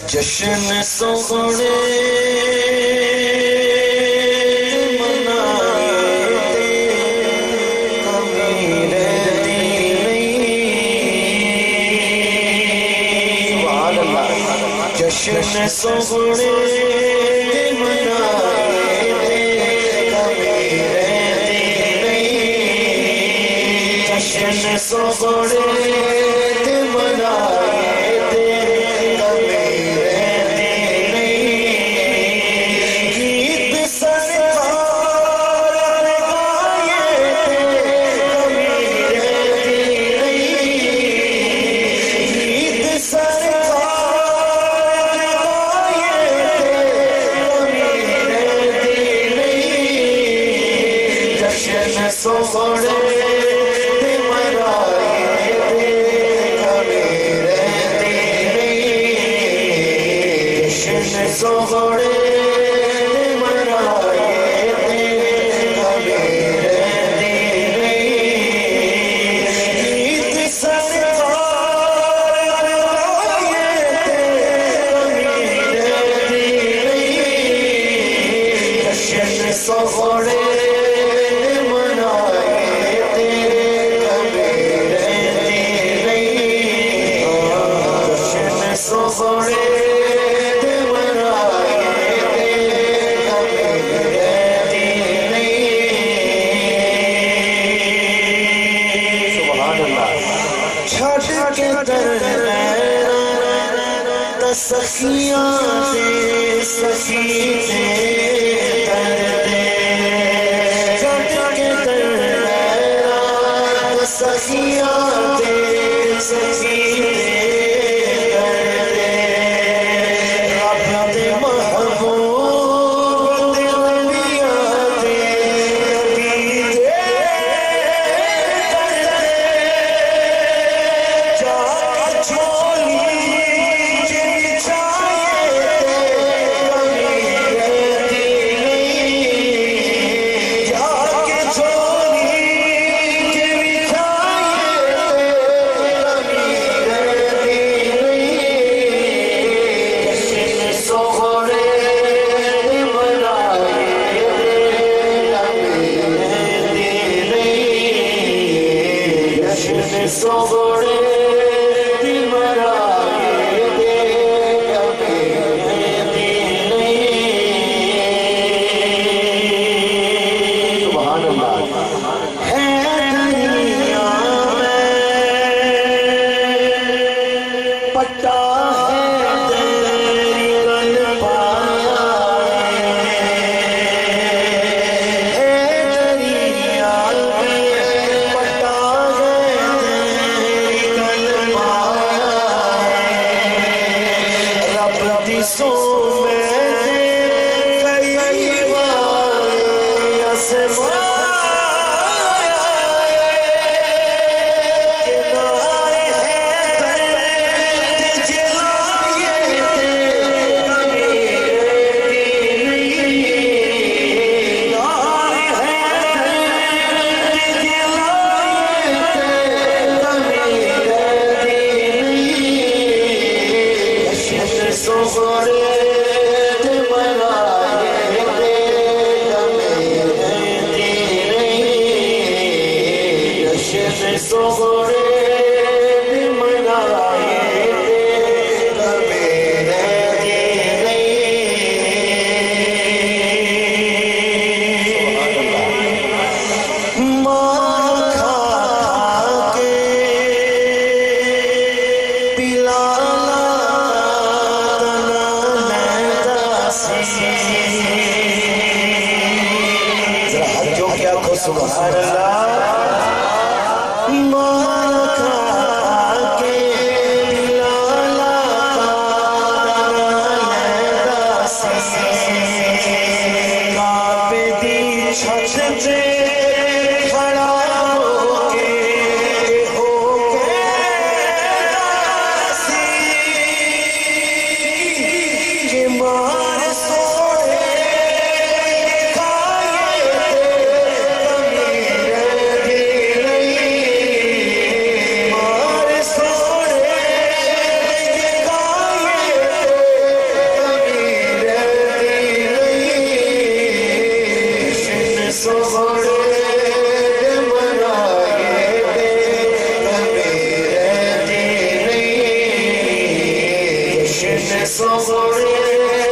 जश्न सोहणे जश्न सोहणे मनाए कभी रहती नहीं जश्न सोहणे मनाए कभी रहती नहीं गीत सरकार गाए कभी रहती नहीं गीत सरकार जश्न सोहणे मनाए कभी रहती नहीं जश्न सोहणे मनाए कभी रहती नहीं गीत सरकार गाए कभी रहती नहीं जश्न सोहणे सखियां दे सखी दे दर्दे छट के दर्द सखियां दे सखी दे दर्दे रब दे महबूब दे अलिया दे नबी दे दर्दे जाके छोली सोहरे मनाए दे मेरे जी नहीं जश्न सोहरे